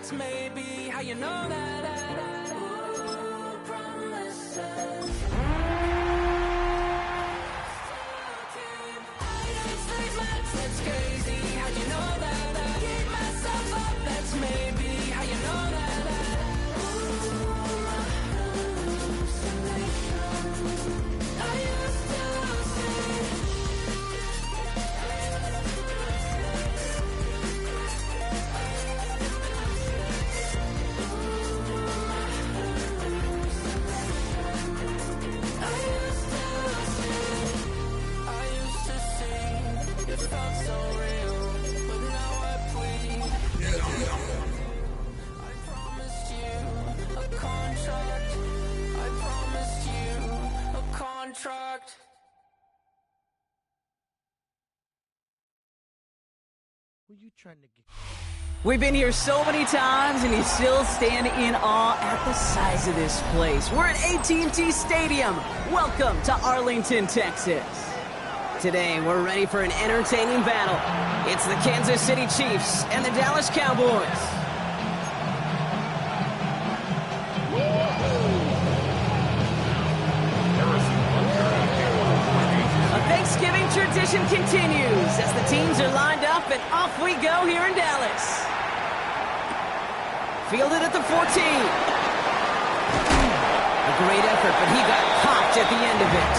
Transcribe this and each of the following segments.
That's maybe how you know that. Ooh, promises. That's crazy. How'd you know that? I gave myself up. That's maybe how you know that. We've been here so many times, and you still stand in awe at the size of this place. We're at AT&T Stadium. Welcome to Arlington, Texas. Today, we're ready for an entertaining battle. It's the Kansas City Chiefs and the Dallas Cowboys. A Thanksgiving tradition continues as the teams are lined up, and off we go here in Dallas. Fielded at the 14. A great effort, but he got popped at the end of it.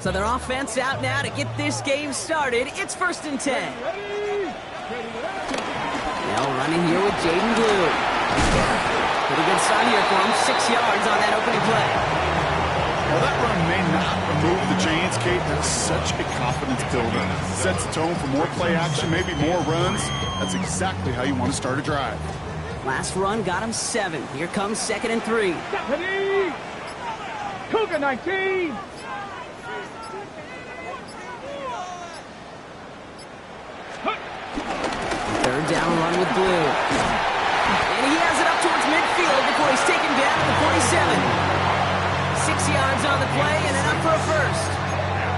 So their offense out now to get this game started. It's 1st and 10. Now running here with Jaden Blue. Pretty good start here for him. 6 yards on that opening play. Well, that run may not remove the chains, Kate. That's such a confidence builder. Sets the tone for more play action, maybe more runs. That's exactly how you want to start a drive. Last run got him 7. Here comes 2nd and 3. Cougar 19. Third down run with Blue. And he has it up towards midfield before he's taken down at the 47. 6 yards on the play and then up for a first.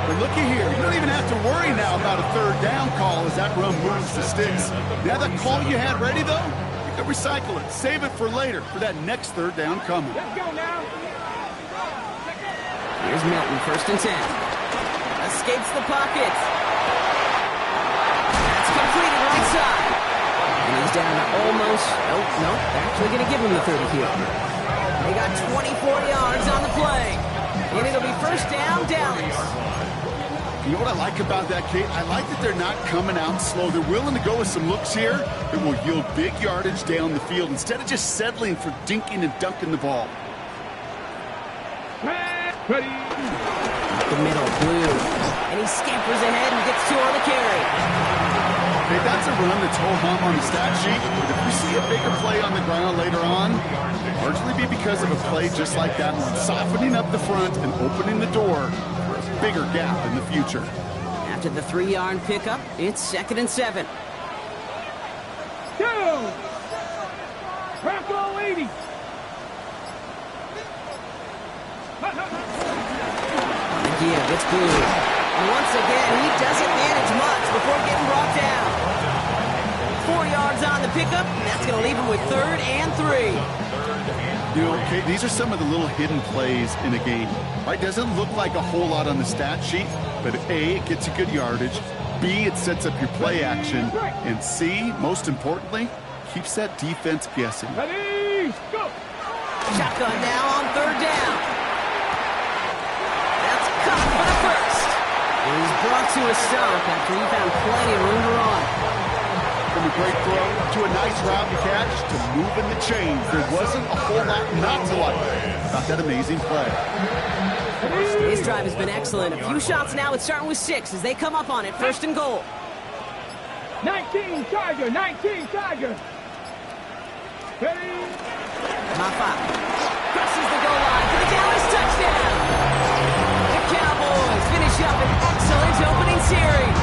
But looky here, you don't even have to worry now about a third down call as that run moves the sticks. Now that call you had ready, though, you can recycle it. Save it for later for that next third down coming. Let's go now. Here's Milton, 1st and 10. Escapes the pocket. That's completed right side. And he's down to almost, nope, actually going to give him the 30 here. They got 24 yards on the play. And it'll be 1st down, Dallas. You know what I like about that, Kate? I like that they're not coming out slow. They're willing to go with some looks here that will yield big yardage down the field instead of just settling for dinking and dunking the ball. Ready. The middle, Blue. And he scampers ahead and gets 2 on the carry. Okay, that's a run that's ho-hum on the stat sheet, but if we see a bigger play on the ground later on, it'll largely be because of a play just like that one, softening up the front and opening the door for a bigger gap in the future. After the 3-yard pickup, it's 2nd and 7. Go! Bronco 80. Yeah, it's Blue. And once again, he doesn't manage much before getting brought down. 4 yards on the pickup, and that's going to leave him with 3rd and 3. You know, Kate, these are some of the little hidden plays in a game. Right? Doesn't look like a whole lot on the stat sheet, but A, it gets you good yardage. B, it sets up your play action. And C, most importantly, keeps that defense guessing. Ready, go! Shotgun now on 3rd down. That's caught for the first. He's brought to a stop after he found plenty of room to run. From a great throw to a nice route and catch to moving the chains. There wasn't a whole lot not to like about that amazing play. This drive has been excellent. A few shots now. It's starting with 6 as they come up on it. 1st and goal. 19 Tiger, 19 Tiger. Ready? Mafa crosses the goal line for the Dallas touchdown. The Cowboys finish up an excellent opening series.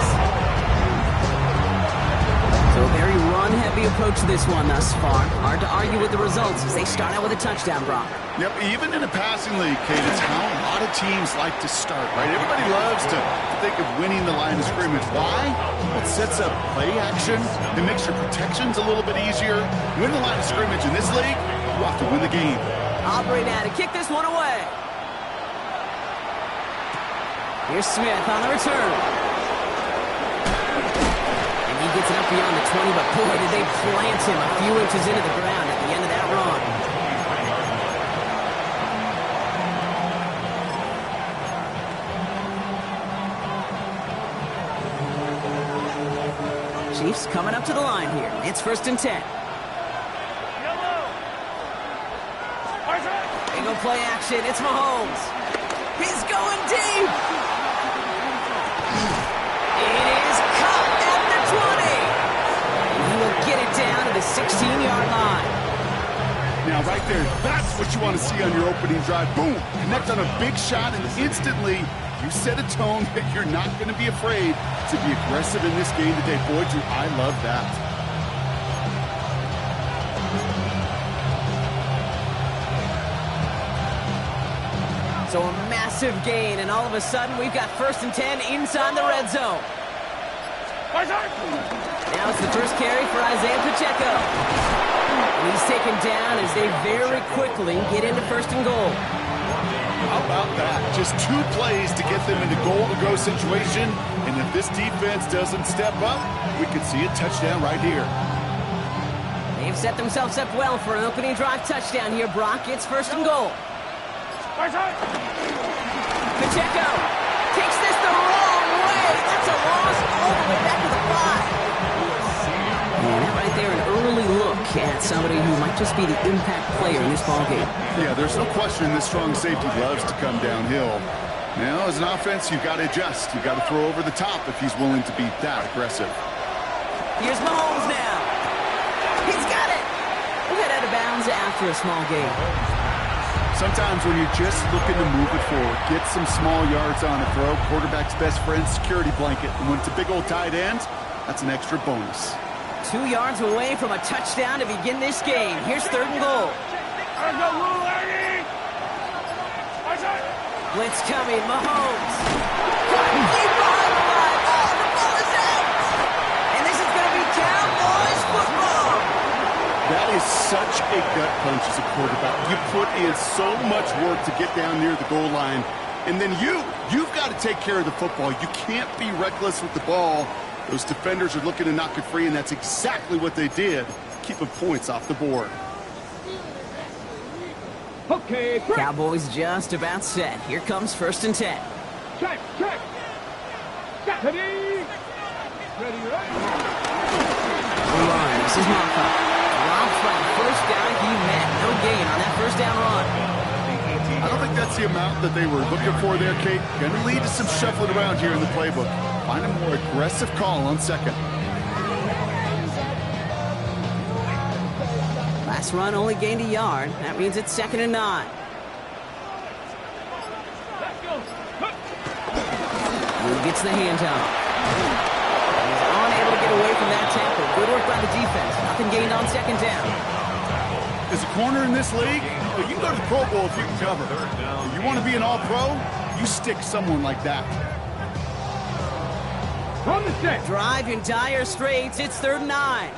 approach this one thus far. Hard to argue with the results as they start out with a touchdown, Brock. Yep, even in a passing league, Kate, it's how a lot of teams like to start, right? Everybody loves to think of winning the line of scrimmage. Why? It sets up play action. It makes your protections a little bit easier. Win the line of scrimmage in this league, you have to win the game. Aubrey now to kick this one away. Here's Smith on the return. And he gets it up beyond the 20, but boy, did they plant him a few inches into the ground at the end of that run. Chiefs coming up to the line here. It's 1st and 10. They go play action. It's Mahomes. He's going deep. It is caught at the 20. And he will get it down to the 16-yard line. Now, right there, that's what you want to see on your opening drive. Boom! Connect on a big shot, and instantly you set a tone that you're not going to be afraid to be aggressive in this game today. Boy, do I love that. So a massive gain, and all of a sudden we've got 1st and 10 inside the red zone. Now it's the first carry for Isaiah Pacheco. And he's taken down as they very quickly get into 1st and goal. How about that? Just 2 plays to get them into goal-to-go situation, and if this defense doesn't step up, we could see a touchdown right here. They've set themselves up well for an opening drive touchdown here, Brock. It's 1st and goal. Pacheco takes this the wrong way. That's a loss all the way back to the 5. And that right there, an early look at somebody who might just be the impact player in this ballgame. Yeah, there's no question this strong safety loves to come downhill. Now, as an offense, you've got to adjust. You've got to throw over the top if he's willing to be that aggressive. Here's Mahomes now. He's got it. We'll get out of bounds after a small gain. Sometimes when you're just looking to move it forward, get some small yards on a throw, quarterback's best friend, security blanket. And when it's a big old tight end, that's an extra bonus. 2 yards away from a touchdown to begin this game. Here's 3rd and goal. Blitz coming, Mahomes. Cutting deep behind the line. Oh, the ball is out. And this is going to be Cowboys football. That is such a gut punch as a quarterback. You put in so much work to get down near the goal line, and then you've got to take care of the football. You can't be reckless with the ball. Those defenders are looking to knock it free, and that's exactly what they did, keeping points off the board. Okay, quick. Cowboys just about set. Here comes 1st and 10. Check. Ready. Line. This is Marco. Drops by the first guy he met. No gain on that 1st down run. I don't think that's the amount that they were looking for there, Kate. Going to lead to some shuffling around here in the playbook. Find a more aggressive call on 2nd. Last run only gained a yard. That means it's 2nd and 9. Who gets the handoff? He's unable to get away from that tackle. Good work by the defense. Nothing gained on 2nd down. As a corner in this league, you can go to the Pro Bowl if you can cover. If you want to be an All-Pro, you stick someone like that. From the set. Drive in dire straits. It's 3rd and 9.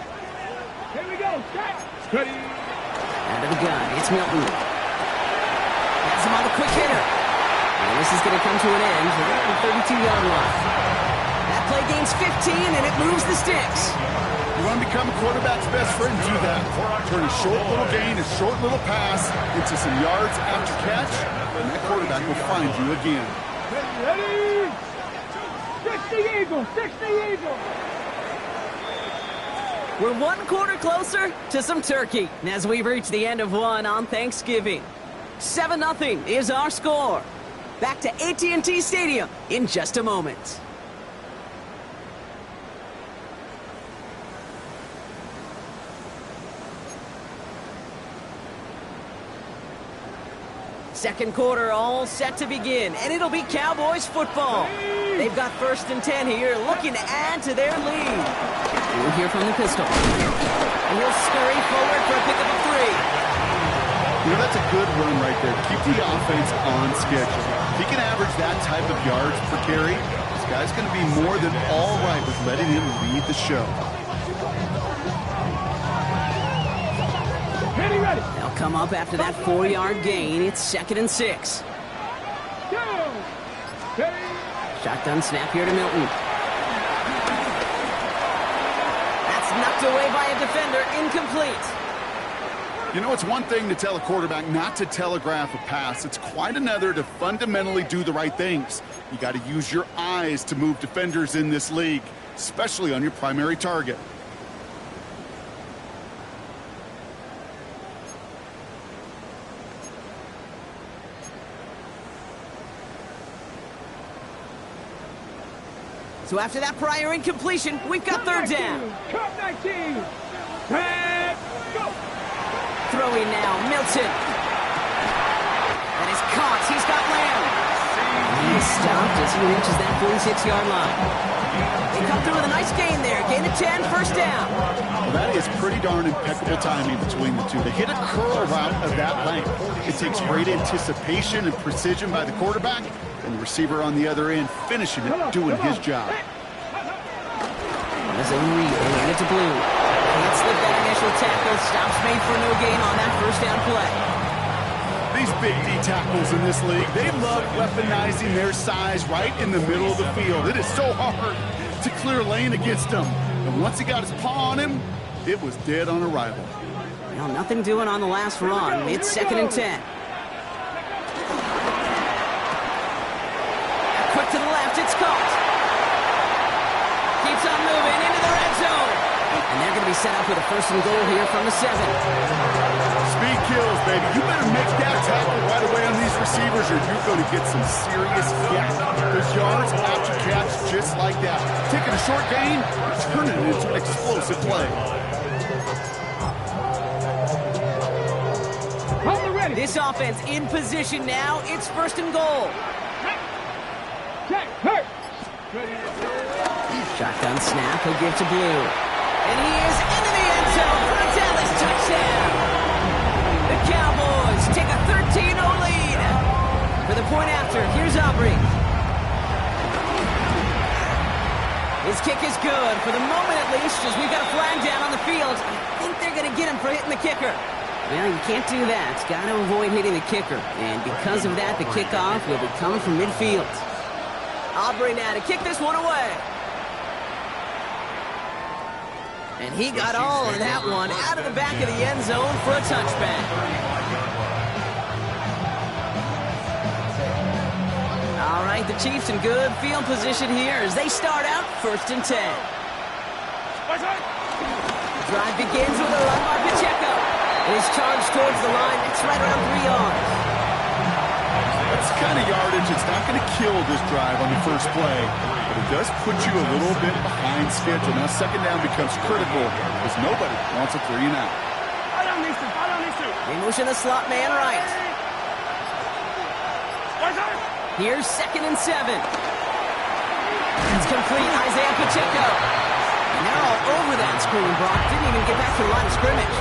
Here we go. Set. Ready. Out of the gun. It's Milton. Has him on the quick hitter. And this is going to come to an end at the 32-yard line. That play gains 15, and it moves the sticks. You want to become a quarterback's best friend? Do that. Turn a short little gain, a short little pass into some yards after catch, and that quarterback will find you again. Ready. 60 Eagles. 60 Eagles. We're 1 quarter closer to some turkey as we reach the end of one on Thanksgiving. 7-0 is our score. Back to AT&T Stadium in just a moment. Second quarter all set to begin, and it'll be Cowboys football. They've got 1st and 10 here, looking to add to their lead. We'll hear from the pistol. And he'll scurry forward for a pickup of 3. You know, that's a good run right there. Keep the offense on schedule. If he can average that type of yards per carry, this guy's going to be more than all right with letting him lead the show. They'll come up after that 4-yard gain. It's 2nd and 6. Shotgun snap here to Milton. That's knocked away by a defender. Incomplete. You know, it's one thing to tell a quarterback not to telegraph a pass. It's quite another to fundamentally do the right things. You got to use your eyes to move defenders in this league, especially on your primary target. So after that prior incompletion, we've got 3rd down. Cup 19. And go. Throwing now, Milton. That is caught. He's got Lamb. He's stopped as he reaches that 46-yard line. They come through with a nice gain there. Gain of 10, 1st down. Well, that is pretty darn impeccable timing between the two. They hit a curl route of that length. It takes great anticipation and precision by the quarterback, and the receiver on the other end finishing it, doing his job. As a read, they hand it to Blue. Can't slip that initial tackle. Stops made for no gain on that 1st down play. These big D tackles in this league, they love weaponizing their size right in the middle of the field. It is so hard to clear lane against him. And once he got his paw on him, it was dead on arrival. Well, nothing doing on the last run. It's 2nd and 10. Quick to the left, it's caught. Keeps on moving into the red zone. And they're going to be set up with a 1st and goal here from the 7. Speed kills, baby. You better make that tackle right away on these receivers or you're going to get some serious hits. Those yards after catch just like that. Taking a short gain, turning it into an explosive play. This offense in position now. It's 1st and goal. Shotgun snap, he'll give to Blue. And he is into the end zone for a Dallas touchdown. The Cowboys take a 13-0 lead. For the point after, here's Aubrey. His kick is good, for the moment at least, as we've got a flag down on the field. I think they're going to get him for hitting the kicker. Well, you can't do that. Got to avoid hitting the kicker. And because of that, the kickoff will be coming from midfield. Aubrey now to kick this one away. And he got all of that one out of the back of the end zone for a touchback. All right, the Chiefs in good field position here as they start out 1st and 10. Drive begins with a run by Pacheco. And he's charged towards the line. It's right around 3 yards. That's the kind of yardage it's not going to kill this drive on the first play, but it does put you a little bit behind schedule. Now 2nd down becomes critical because nobody wants a 3 and out. They motion the slot man right. Here's 2nd and 7. It's complete, Isaiah Pacheco. And they're all over that screen, Brock. Didn't even get back to the line of scrimmage.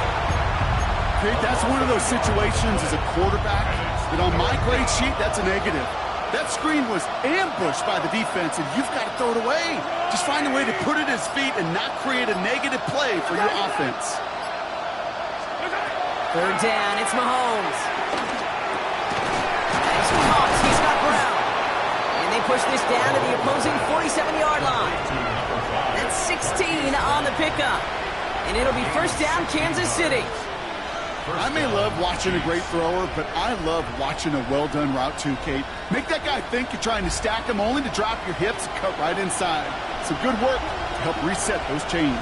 Okay, that's one of those situations as a quarterback that on my grade sheet, that's a negative. That screen was ambushed by the defense, and you've got to throw it away. Just find a way to put it at his feet and not create a negative play for your offense. 3rd down, it's Mahomes. He's caught, he's got Brown. And they push this down to the opposing 47-yard line. That's 16 on the pickup. And it'll be 1st down, Kansas City. I may love watching a great thrower, but I love watching a well-done route too, Kate. Make that guy think you're trying to stack him only to drop your hips and cut right inside. Some good work to help reset those chains.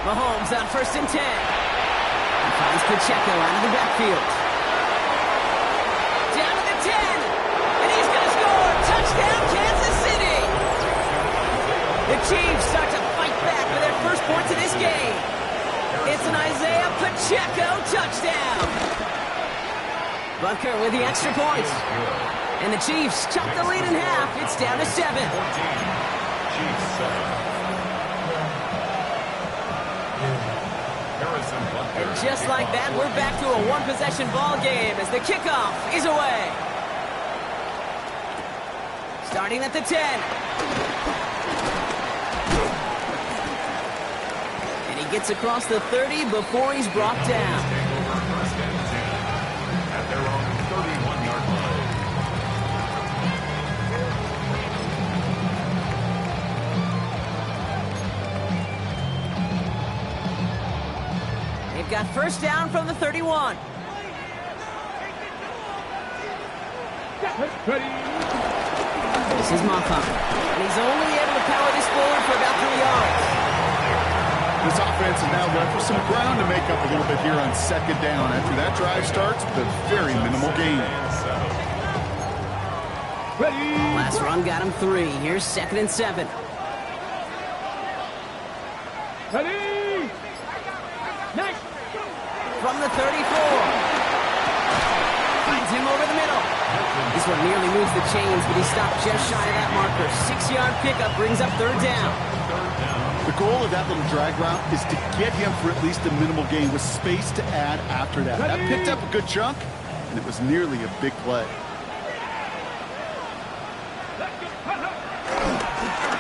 Mahomes on 1st and 10. He finds Pacheco out of the backfield. Down to the 10. And he's going to score. Touchdown, Kansas City. The Chiefs start to fight back for their first points of this game. It's an Isaiah Pacheco touchdown. Butker with the extra points. And And the Chiefs chop the lead in half. It's down to 7. Chiefs 7. And just like that, we're back to a one-possession ball game as the kickoff is away. Starting at the 10. And he gets across the 30 before he's brought down. At their own 31-yard line. They've got first down from the 31. This is Moffa. And he's only able to power this forward for about 3 yards. This offense is now left with some ground to make up a little bit here on second down. After that drive starts with a very minimal gain. Last run got him 3. Here's 2nd and 7. Ready? Next. From the 34. Finds him over the middle. This one nearly moves the chains, but he stopped just shy of that marker. 6-yard pickup brings up 3rd down. The goal of that little drag route is to get him for at least a minimal gain with space to add after that. That picked up a good chunk, and it was nearly a big play.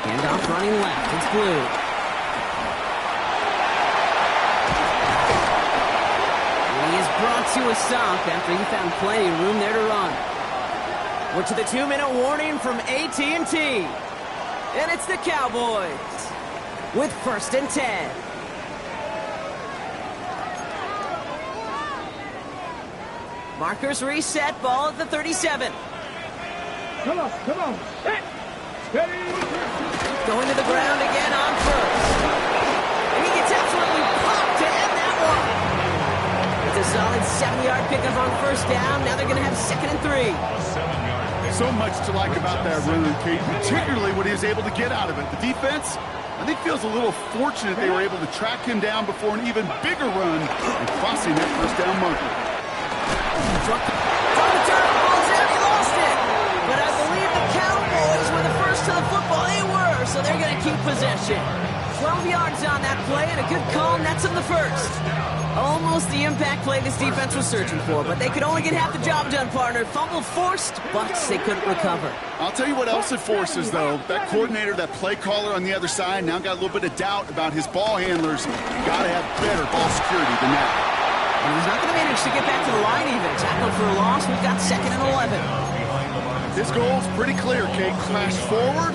Handoff running left. It's Blue. And he is brought to a stop after he found plenty of room there to run. We're to the 2-minute warning from AT&T. And it's the Cowboys with 1st and 10. Markers reset, ball at the 37. Come on. Set. Ready? Going to the ground again on 1st. And he gets absolutely popped to end that one. It's a solid 7-yard pickup on 1st down. Now they're going to have 2nd and 3. So much to like about that run, Kate, particularly what he was able to get out of it. The defense, I think, feels a little fortunate they were able to track him down before an even bigger run and crossing that 1st down marker. From the turn, ball's out, he lost it. But I believe the Cowboys were the first to the football. They were, so they're going to keep possession. 12 yards on that play, and a good call nets him the 1st. Almost the impact play this defense was searching for, but they could only get half the job done, partner. Fumble forced, but they couldn't recover. I'll tell you what else it forces, though. That coordinator, that play caller on the other side, now got a little bit of doubt about his ball handlers. Got to have better ball security than that. And he's not going to manage to get back to the line even. Tackled for a loss. We've got 2nd and 11. His goal's pretty clear, Kate. Crash forward,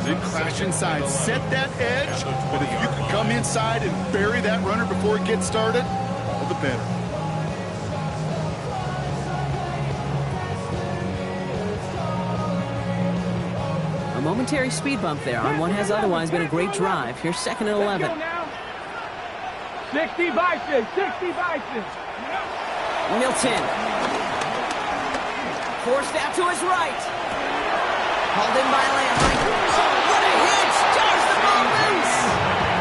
then crash inside. Set that edge, but if you can come inside and bury that runner before it gets started, all the better. A momentary speed bump there on what has otherwise been a great drive. Here's 2nd and 11. 60 Vikings. Milton. Forced out to his right. Hauled in by Lamb. Oh, what a hit! Jars the ball loose.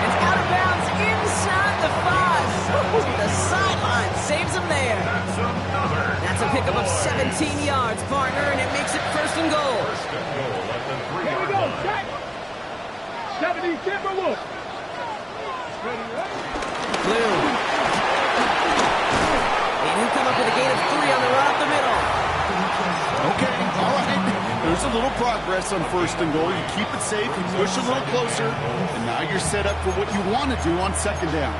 And out of bounds inside the 5. The sideline saves him there. That's a pickup of 17 yards, partner, and it makes it 1st and goal. Here we go. Set. 70 Timberwolves. Blue. And he'll come up with a gain of 3 on the run up the middle. Okay, all right. There's a little progress on 1st and goal. You keep it safe, you push a little closer, and now you're set up for what you want to do on 2nd down.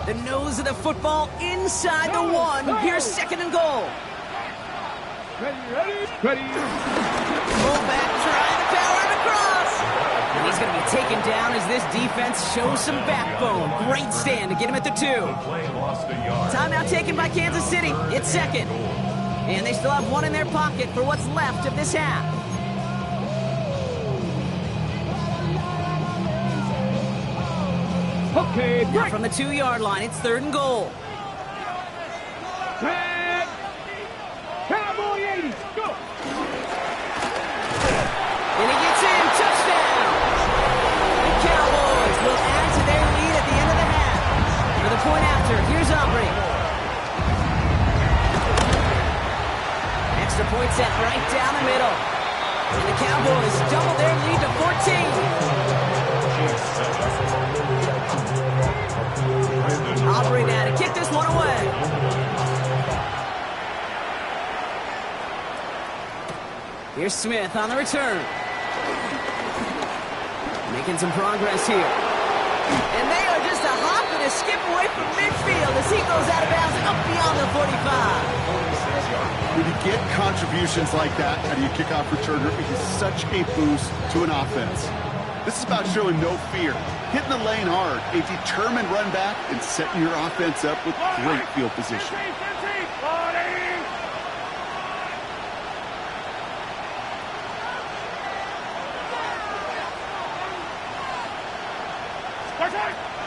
The nose of the football inside the 1. Here's 2nd and goal. Ready. Fullback trying to power it across. And he's going to be taken down as this defense shows some backbone. Great stand to get him at the 2. Timeout taken by Kansas City. It's 2nd. And they still have 1 in their pocket for what's left of this half. Okay, Now from the 2-yard line, it's 3rd and goal. Red. Cowboy 80. Go. And he gets in. Touchdown. The Cowboys will add to sent right down the middle. And the Cowboys double their lead to 14. Aubrey now to kick this one away. Here's Smith on the return. Making some progress here. And they are just a hop and a skip away from midfield as he goes out of bounds up beyond the 45. When you get contributions like that out of your kickoff returner, it is such a boost to an offense. This is about showing no fear, hitting the lane hard, a determined run back, and setting your offense up with great field position.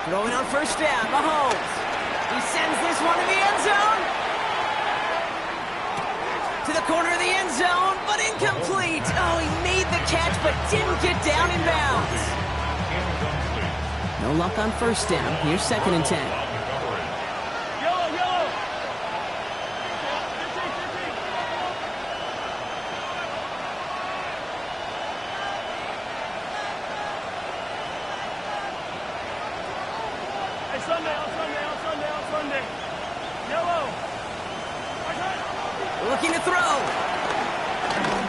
Throwing on first down, Mahomes. He sends this one to the end zone. To the corner of the end zone, but incomplete. Oh, he made the catch, but didn't get down in bounds. No luck on first down. Here's 2nd and 10. Looking to throw.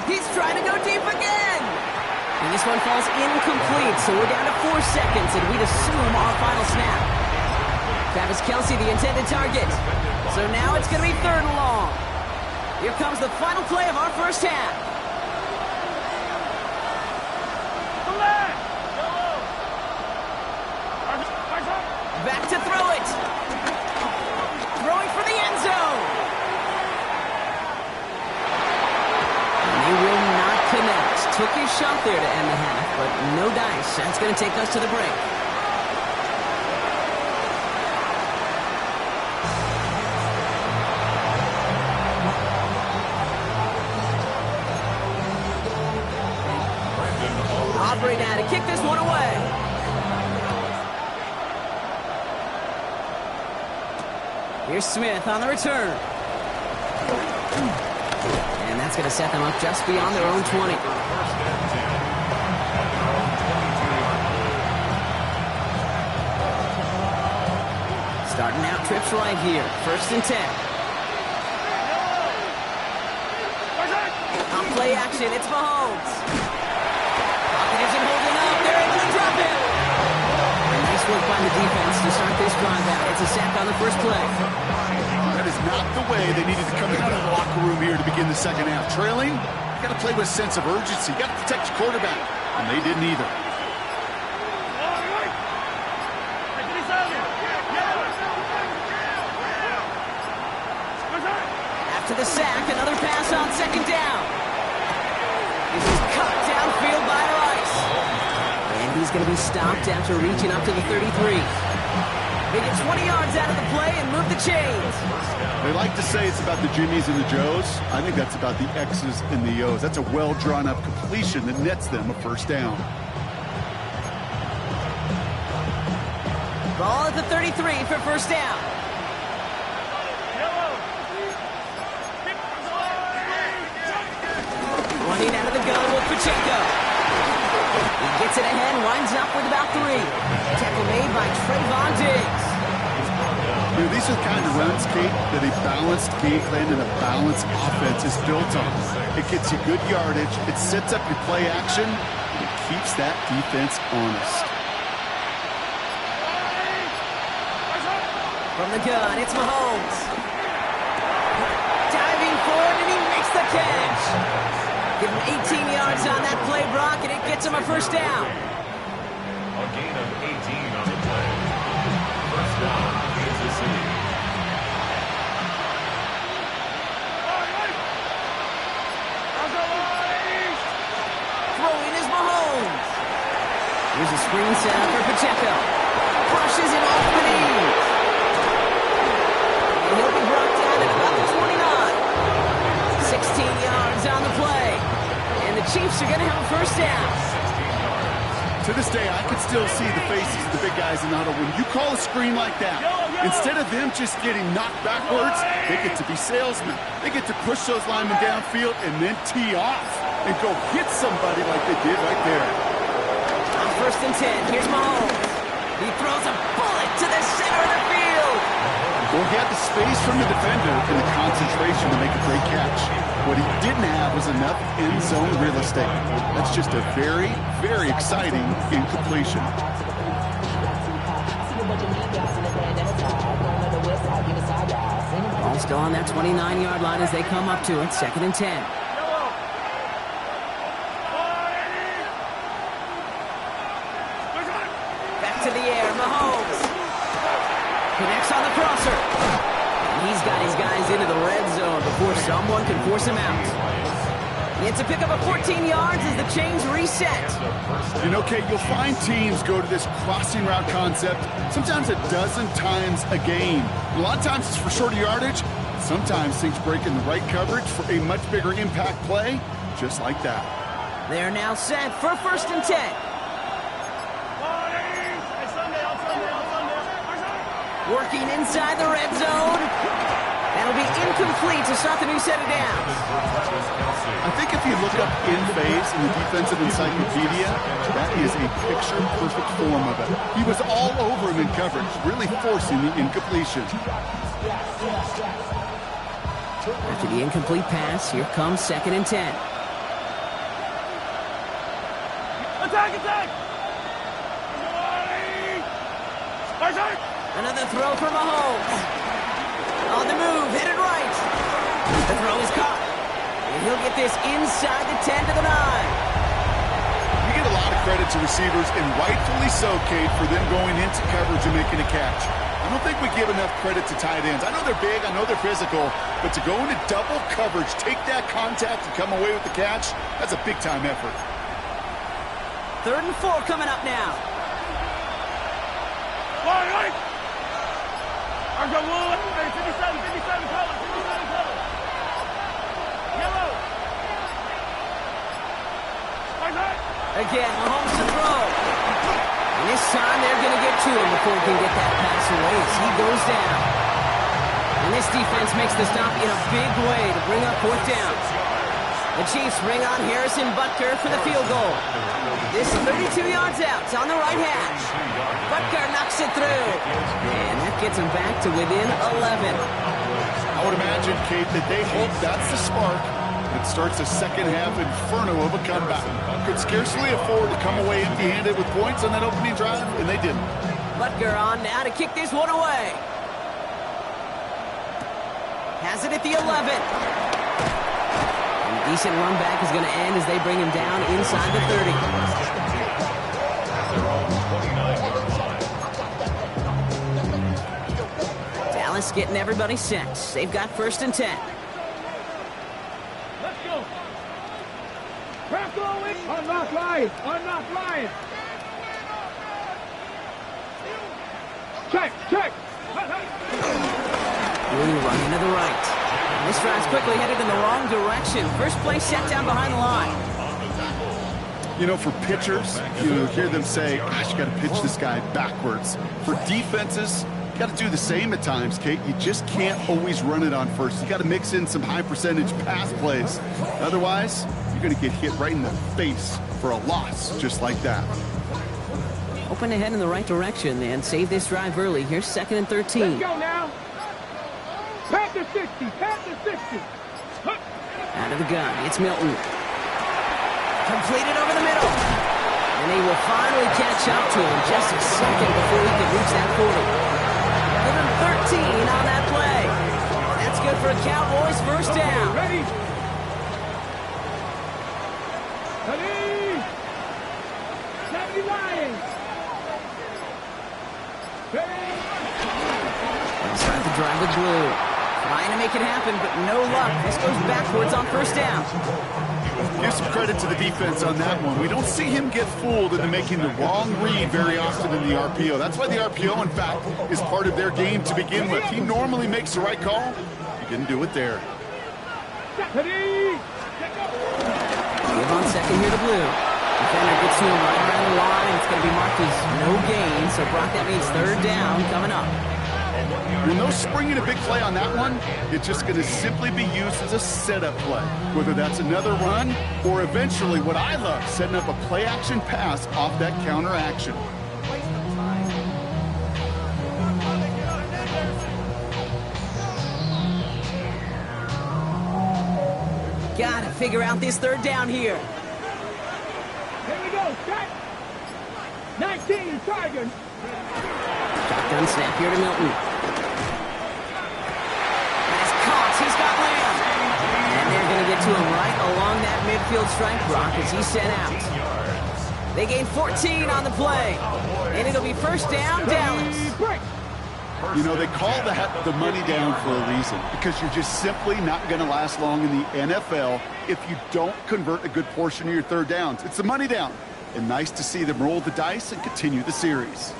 He's trying to go deep again. And this one falls incomplete, so we're down to 4 seconds, and we'd assume our final snap. Travis Kelce, the intended target. So now it's going to be 3rd and long. Here comes the final play of our first half. Back to throw it. Throwing for the end zone. They will not connect. Took his shot there to end the half, but no dice. That's going to take us to the break. Aubrey now to kick this one away. Here's Smith on the return. And that's going to set them up just beyond their own 20. Starting out trips right here. 1st and 10. On play action, it's Mahomes. Pocket isn't holding up. They're able to drop it. And nice work by the defense to start this drive out. It's a sack on the first play. That is not the way they needed to come out of the locker room here to begin the second half. Trailing, you got to play with a sense of urgency. You got to protect your quarterback, and they didn't either. After the sack, another pass on 2nd down. This is cut downfield by Rice. And he's going to be stopped after reaching up to the 33. They get 20 yards out of the play and move the chains. They like to say it's about the Jimmies and the Joes. I think that's about the X's and the O's. That's a well-drawn-up completion that nets them a first down. Ball at the 33 for first down. Running out of the gun with Pacheco. He gets it ahead, winds up with about 3. Tackle made by Trayvon Diggs. You know, these are the kind of runs, Kate, that a balanced game plan and a balanced offense is built on. It gets you good yardage, it sets up your play action, and it keeps that defense honest. From the gun, it's Mahomes. Diving forward, and he makes the catch. Give him 18 yards on that play, Brock, and it gets him a first down. A gain of 18 on the play. First down, Kansas City. Throwing is Mahomes. Here's a screen set up for Pacheco. Crushes him off the knees. And he'll be brought down at about the 29. 16 yards on the play. And the Chiefs are going to have a first down. To this day, I could still see the faces of the big guys in the huddle. When you call a screen like that, instead of them just getting knocked backwards, they get to be salesmen. They get to push those linemen downfield and then tee off and go hit somebody like they did right there. On 1st and 10, here's Mahomes. He throws a bullet to the center of the field. Well, he had the space from the defender and the concentration to make a great catch. What he didn't have was enough end zone real estate. That's just a very, very exciting incompletion. Ball still on that 29-yard line as they come up to it. 2nd and 10. Back to the air, Mahomes. Connects on the crosser. And he's got his guys into the red zone before someone can force him out. It's a pickup of 14 yards as the chains reset. You know, Kate, you'll find teams go to this crossing route concept sometimes a dozen times a game. A lot of times it's for shorter yardage. Sometimes things break in the right coverage for a much bigger impact play, just like that. They're now set for 1st and 10. Working inside the red zone. That'll be incomplete to start the new set of downs. I think if you look up in phase in the defensive encyclopedia, that is a picture-perfect form of it. He was all over him in coverage, really forcing the incompletion. After the incomplete pass, here comes 2nd and 10. Attack, attack! Another throw for Mahomes. On the move, headed right. The throw is caught. And he'll get this inside the 10 to the 9. You get a lot of credit to receivers, and rightfully so, Kate, for them going into coverage and making a catch. I don't think we give enough credit to tight ends. I know they're big, I know they're physical, but to go into double coverage, take that contact, and come away with the catch, that's a big-time effort. 3rd and 4 coming up now. Right. Argo Wood, 57 color, 57 color. Yellow. Again, Mahomes to throw. And this time they're going to get to him before he can get that pass away as he goes down. And this defense makes the stop in a big way to bring up 4th down. The Chiefs bring on Harrison Butker for the field goal. This 32 yards out. It's on the right hash. Butker knocks it through. And that gets him back to within 11. I would imagine, Kate, that they hope that's the spark that starts a second-half inferno of a comeback. Could scarcely afford to come away empty-handed with points on that opening drive, and they didn't. Butker on now to kick this one away. Has it at the 11. Decent run back is going to end as they bring him down inside the 30. Dallas getting everybody set. They've got 1st and 10. Let's go. Crack going. Unlock line. Unlock line. Check. Blue running to the right. This drive's quickly headed in the wrong direction. First play set down behind the line. You know, for pitchers, you hear them say, gosh, you got to pitch this guy backwards. For defenses, you got to do the same at times, Kate. You just can't always run it on first. You got to mix in some high-percentage pass plays. Otherwise, you're going to get hit right in the face for a loss just like that. Hoping to head in the right direction and save this drive early. Here's 2nd and 13. Let's go now. Pat the 60. Out of the gun, it's Milton. Completed over the middle. And they will finally catch up to him just a second before he can reach that 40. Give him 13 on that play. That's good for a Cowboys 1st down. Ready. Ready. 70 Lions. Start the drive with Blue. Trying to make it happen, but no luck. This goes backwards on 1st down. Give some credit to the defense on that one. We don't see him get fooled into making the wrong read very often in the RPO. That's why the RPO, in fact, is part of their game to begin with. He normally makes the right call. He didn't do it there. Give on 2nd here to Blue. Defender gets to him right around the line. It's going to be marked as no gain. So, Brock, that means third down coming up. Well, no springing a big play on that one. It's just going to simply be used as a setup play, whether that's another run or eventually what I love, setting up a play-action pass off that counter action. Got to figure out this third down here. Here we go, set. 19, Tigers. Shotgun snap here to Milton. Nice caught. He's got Lamb. And they're going to get to him right along that midfield stripe, Brock, as he's sent out. They gain 14 on the play. And it'll be first down, Dallas. You know, they call that the money down for a reason, because you're just simply not going to last long in the NFL if you don't convert a good portion of your third downs. It's the money down. And nice to see them roll the dice and continue the series.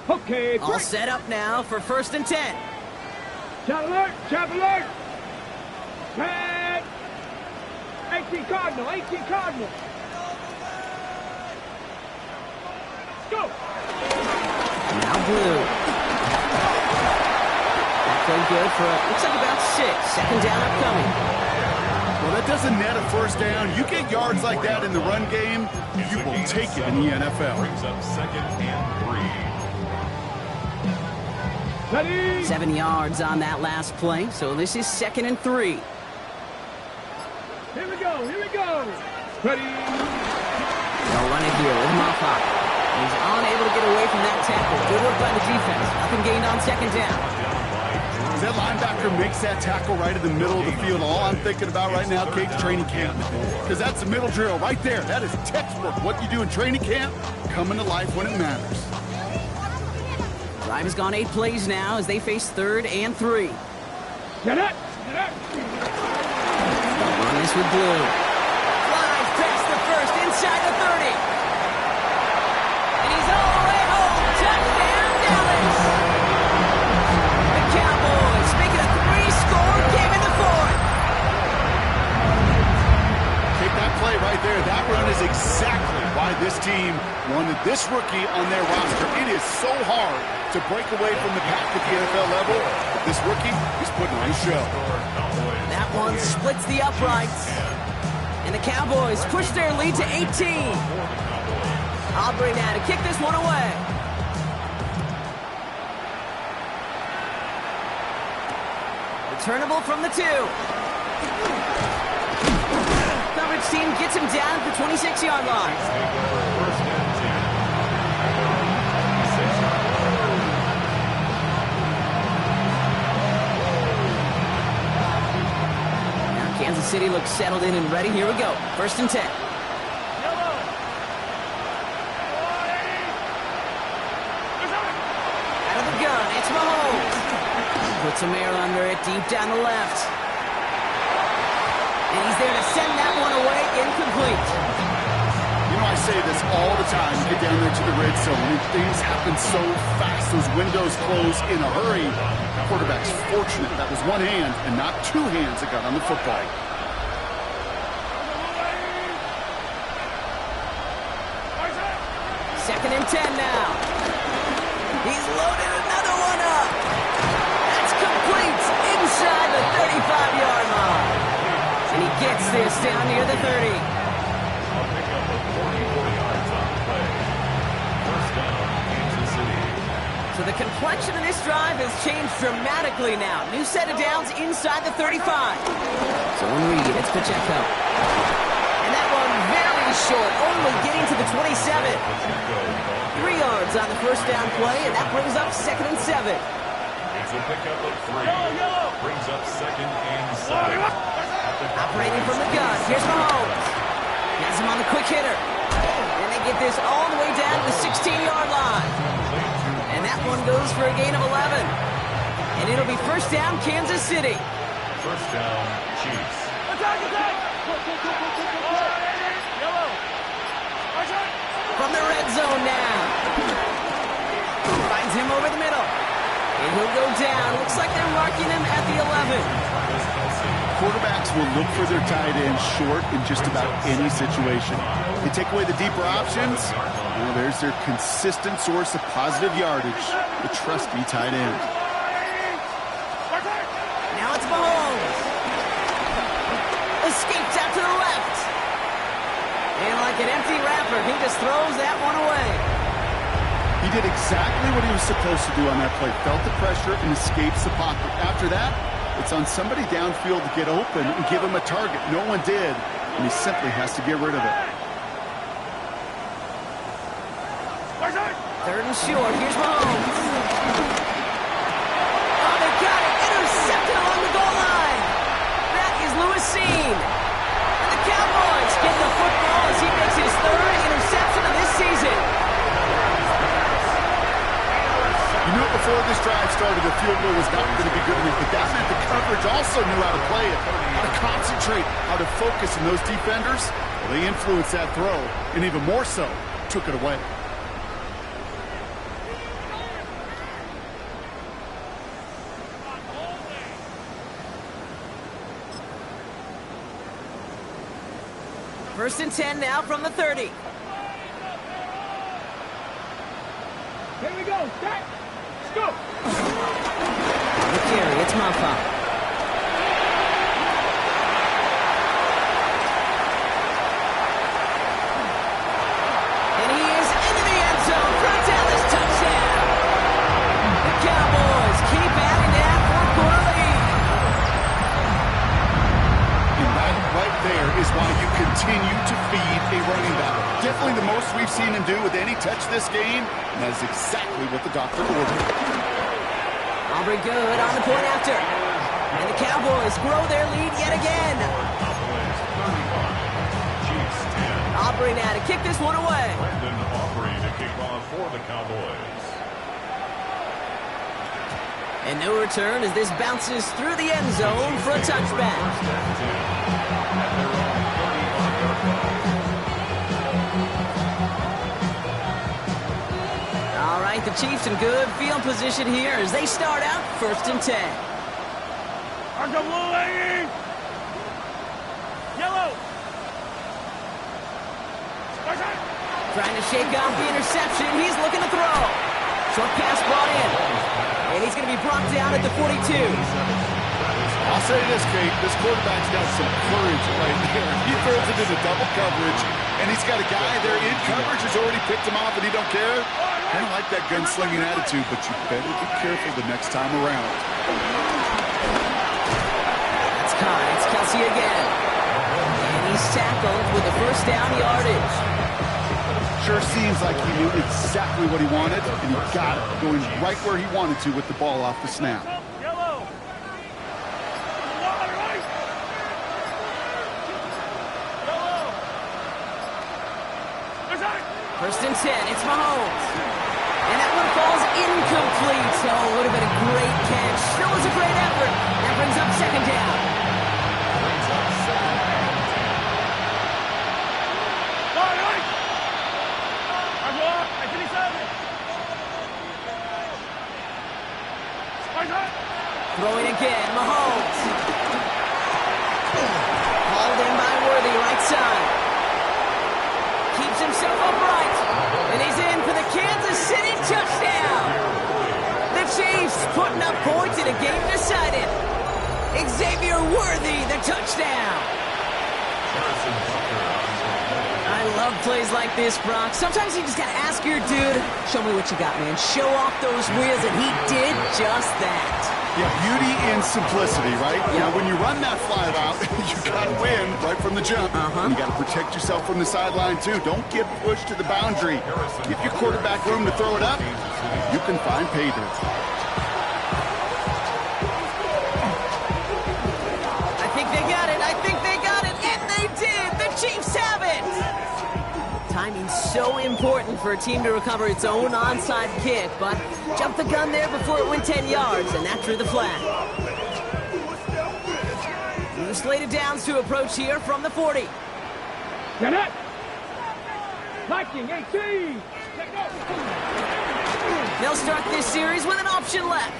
Okay, All break. set up now for first and 10. Shot alert, shot alert. Red. 18 Cardinal, 18 Cardinal. Go. Now blue. That played good for, looks like about 6. Second down upcoming. Well, that doesn't net a first down. You get yards like that in the run game, you will take it in the NFL. Brings up second and 3. Ready. 7 yards on that last play, so this is second and 3. Here we go, here we go. Ready. They'll run it here with Moffa. He's unable to get away from that tackle. Good work by the defense. Nothing gained on second down. That linebacker makes that tackle right in the middle of the field. All I'm thinking about right now, Kate's training camp, because that's the middle drill right there. That is textbook. What you do in training camp, coming to life when it matters. Drive has gone 8 plays now as they face third and 3. Get it, get it. They'll run this with blue. Flies past the first, inside the 30. And he's all the way home. Touchdown, Dallas. The Cowboys make it a 3-score game in the fourth. Take that play right there. That run is exactly why this team wanted this rookie on their roster. It is so hard to break away from the pack at the NFL level. But this rookie is putting on a show. That one splits the uprights. And the Cowboys push their lead to 18. Aubrey now to kick this one away. Returnable from the 2. Coverage team gets him down at the 26-yard line. First and 10. Kansas City looks settled in and ready. Here we go. First and 10. Out of the gun, it's Mahomes. Puts a mirror under it, deep down the left. And he's there to send that one away, incomplete. You know, I say this all the time. You get down there to the red zone, and things happen so fast. Those windows close in a hurry. Quarterback's fortunate that was one hand and not 2 hands that got on the football. Second and 10 now. He's loaded another one up. That's complete inside the 35-yard line. And he gets this down near the 30. I'll pick up a 44 yards on the play. First down, Kansas City. So the complexion of this drive has changed dramatically now. New set of downs inside the 35. So when we get it's Pacheco. And that one very short, only getting to the 27. 3 yards on the first down play, and that brings up second and 7. It's a pickup of 3. Brings up second and 7. Operating from the gun, here's Mahomes. Has him on the quick hitter. And they get this all the way down to the 16-yard line. And that one goes for a gain of 11. And it'll be first down, Kansas City. First down, Chiefs. Attack, attack. Yellow. From the red zone now. Finds him over the middle. And he'll go down. Looks like they're marking him at the 11. Quarterbacks will look for their tight end short in just about any situation. They take away the deeper options. Well, there's their consistent source of positive yardage, the trusty tight end. Now it's Mahomes. Escapes out to the left. And like an empty wrapper, he just throws that one away. He did exactly what he was supposed to do on that play. Felt the pressure and escapes the pocket. After that, it's on somebody downfield to get open and give him a target. No one did, and he simply has to get rid of it. Third and short. Here's Mahomes. Oh, they got it. Intercepted along the goal line. That is Lewis Seen. And the Cowboys get the football as he makes his third interception of this season. You knew it before this drive started, the field goal was not going to be good enough, but that meant the coverage also knew how to play it, how to concentrate, how to focus, and those defenders, well, they influenced that throw, and even more so, took it away. First and 10 now from the 30. Here we go. Stack. Let's go. The carry, it's Maffa. And he is into the end zone for a Dallas touchdown. The Cowboys keep adding that fourth-quarter lead. And that right there is why you continue to feed a running back. Definitely the most we've seen him do with any touch this game, and that is exactly what the doctor ordered. Aubrey good on the point after. And the Cowboys grow their lead yet again. Aubrey now to kick this one away. Brandon Aubrey to kick off for the Cowboys. And no return as this bounces through the end zone for a touchback. All right, the Chiefs in good field position here as they start out first and 10. RWA. Yellow. Trying to shake off the interception. He's looking to throw. Short pass brought in. And he's going to be brought down at the 42. I'll say this, Kate, this quarterback's got some courage right there. He throws it into double coverage, and he's got a guy there in coverage who's already picked him off, and he don't care. Kind of like that gunslinging attitude, but you better be careful the next time around. That's Khan. It's Kelsey again. And he's tackled with the first down yardage. Sure seems like he knew exactly what he wanted, and he got it, going right where he wanted to with the ball off the snap. Yellow. First and 10, it's Mahomes. And that one falls incomplete. So it would have been a great catch. Still was a great effort. That brings up second down. Throwing again, Mahomes. Hauled in by Worthy, right side. Keeps himself upright. And he's in for the Kansas City touchdown. The Chiefs putting up points in a game decided. Xavier Worthy, the touchdown. I love plays like this, Brock. Sometimes you just got to ask your dude, show me what you got, man. Show off those wheels, and he did just that. Yeah, beauty in simplicity, right? Yeah. Now, when you run that fly route, you got to win right from the jump. And you got to protect yourself from the sideline, too. Don't get pushed to the boundary. Give your quarterback room to throw it up. You can find pay dirt. I think they got it. I think they got it. And they did. The Chiefs have it. Timing's so important for a team to recover its own onside kick, but jumped the gun there before it went 10 yards, and that drew the flag. New slated downs to approach here from the 40. Get it. Viking 18. They'll start this series with an option left.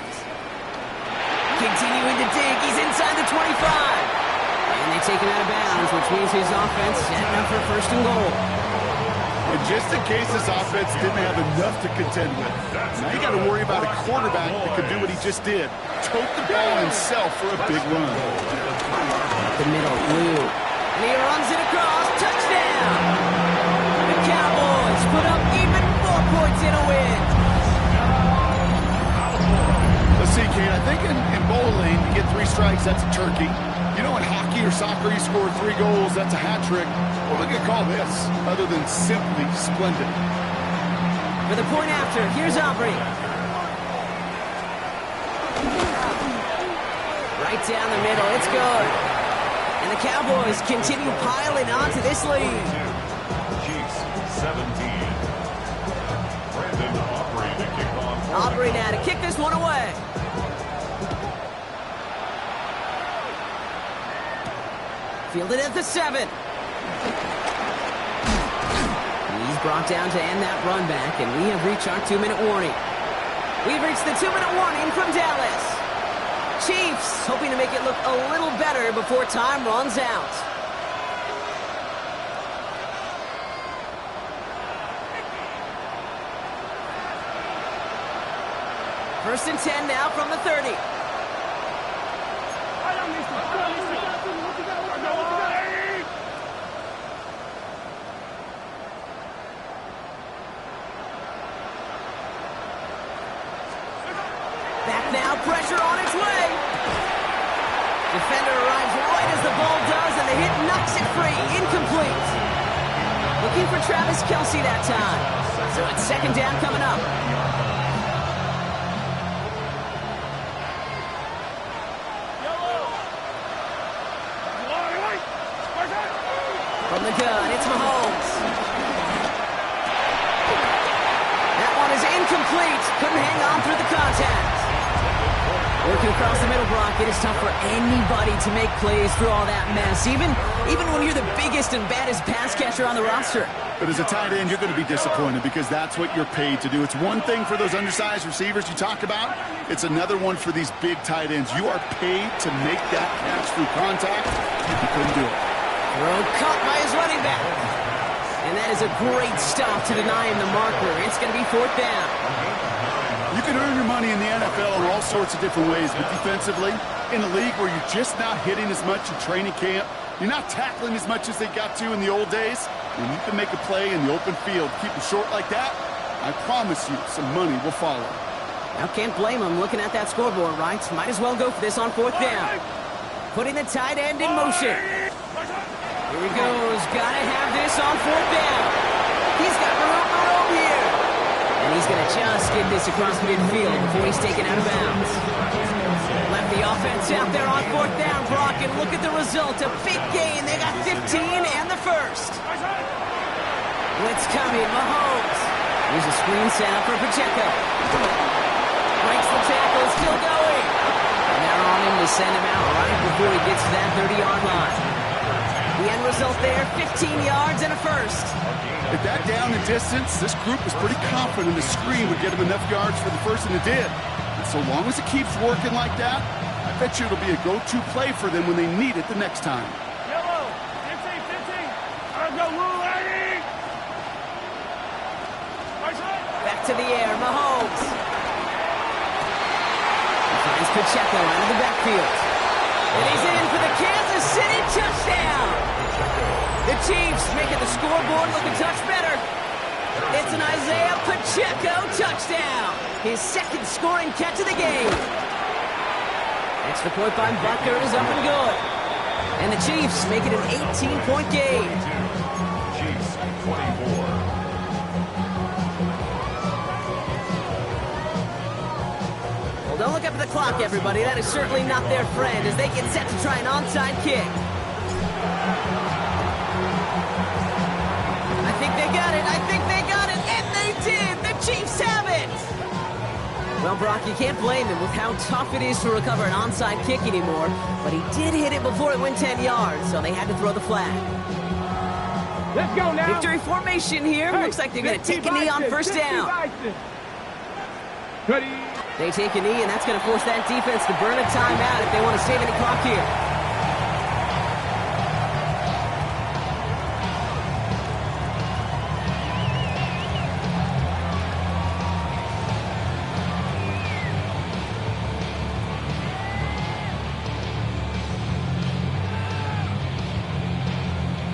Continuing to dig, he's inside the 25. And they take him out of bounds, which means his offense setting up for first and goal. And just in case his offense didn't have enough to contend with, now you got to worry about a quarterback that could do what he just did. Tote the ball himself for a big run. The middle, Blue. And he runs it across, touchdown! The Cowboys put up even more points in a win. Let's see, Kate, I think in bowling, you get 3 strikes, that's a turkey. You know, in hockey or soccer, you score 3 goals, that's a hat trick. What are we going to call this, other than simply splendid? For the point after, here's Aubrey. Right down the middle, it's good. And the Cowboys continue piling on to this lead. Chiefs 17. Brandon Aubrey to kick off. Aubrey now to kick this one away. Fielded at the 7. He's brought down to end that run back, and we have reached our 2-minute warning. We've reached the 2-minute warning from Dallas. Chiefs hoping to make it look a little better before time runs out. First and 10 now from the 30. Back now, pressure on its way. Defender arrives right as the ball does, and the hit knocks it free. Incomplete. Looking for Travis Kelce that time. So it's second down coming up. From the gun, it's Mahomes. That one is incomplete. Couldn't hang on through the contact. Working across the middle, Brock, it is tough for anybody to make plays through all that mess, even when you're the biggest and baddest pass catcher on the roster. But as a tight end, you're going to be disappointed because that's what you're paid to do. It's one thing for those undersized receivers you talk about. It's another one for these big tight ends. You are paid to make that catch through contact. You couldn't do it. Throw caught by his running back. And that is a great stop to deny him the marker. It's going to be fourth down. You can earn your money in the NFL in all sorts of different ways, but defensively, in a league where you're just not hitting as much in training camp, you're not tackling as much as they got to in the old days, when you can make a play in the open field, keep it short like that, I promise you some money will follow. Now can't blame him looking at that scoreboard, right? Might as well go for this on fourth down. Putting the tight end in motion. Here he goes. Gotta have this on fourth down. He's got room here. And he's going to just get this across midfield before he's taken out of bounds. Left the offense out there on fourth down, Brock, and look at the result. A big gain. They got 15 and the first. Blitz coming. Mahomes. Here's a screen setup for Pacheco. Breaks the tackle. Still going. And they're on him to send him out right before he gets to that 30-yard line. The end result there, 15 yards and a first. At that down and distance, this group was pretty confident the screen would get them enough yards for the first, and it did. And so long as it keeps working like that, I bet you it'll be a go-to play for them when they need it the next time. Yellow, 15. I'll go, Rule 80. Back to the air, Mahomes. He finds Pacheco out of the backfield. And he's in for the Kansas City touchdown. The Chiefs making the scoreboard look a touch better. It's an Isaiah Pacheco touchdown. His second scoring catch of the game. Extra point by Butker is up and good. And the Chiefs make it an 18-point game. Chiefs 24. Well, don't look up at the clock, everybody. That is certainly not their friend as they get set to try an onside kick. I think they got it, and they did! The Chiefs have it! Well, Brock, you can't blame him with how tough it is to recover an onside kick anymore, but he did hit it before it went 10 yards, so they had to throw the flag. Let's go now. Victory formation here. Hey, Looks like they're going to Vicky take a knee on Bison, first Vicky down. Bison. Ready. They take a knee, and that's going to force that defense to burn a timeout if they want to save any clock here.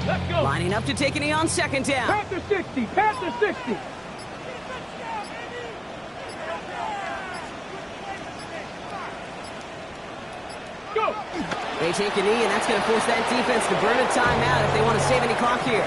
Let's go. Lining up to take a knee on second down. Panther 60. Panther 60. Go. They take a knee, and that's going to force that defense to burn a timeout if they want to save any clock here.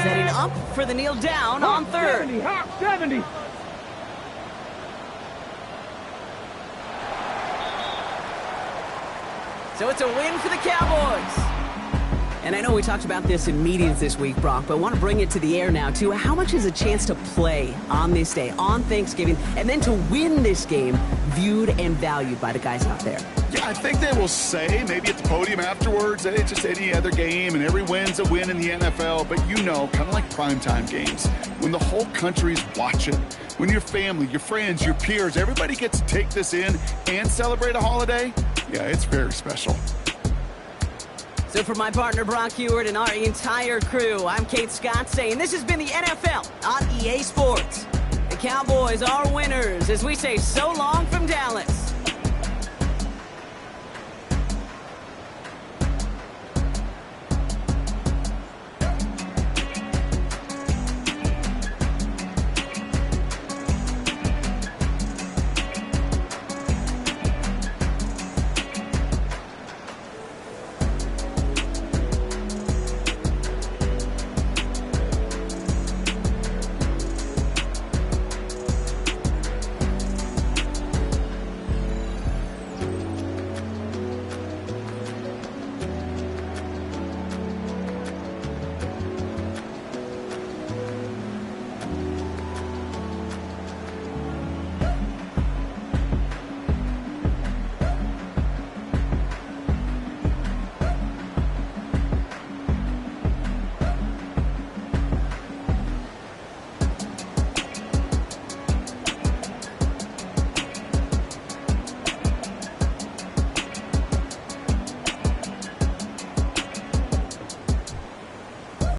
Setting up for the kneel down on third. 70. Hawk 70. So it's a win for the Cowboys. And I know we talked about this in meetings this week, Brock, but I want to bring it to the air now, too. How much is a chance to play on this day, on Thanksgiving, and then to win this game viewed and valued by the guys out there? Yeah, I think they will say, maybe at the podium afterwards, that it's just any other game and every win's a win in the NFL. But you know, kind of like primetime games, when the whole country's watching, when your family, your friends, your peers, everybody gets to take this in and celebrate a holiday, yeah, it's very special. So for my partner Brock Heward and our entire crew, I'm Kate Scott saying this has been the NFL on EA Sports. The Cowboys are winners as we say so long from Dallas.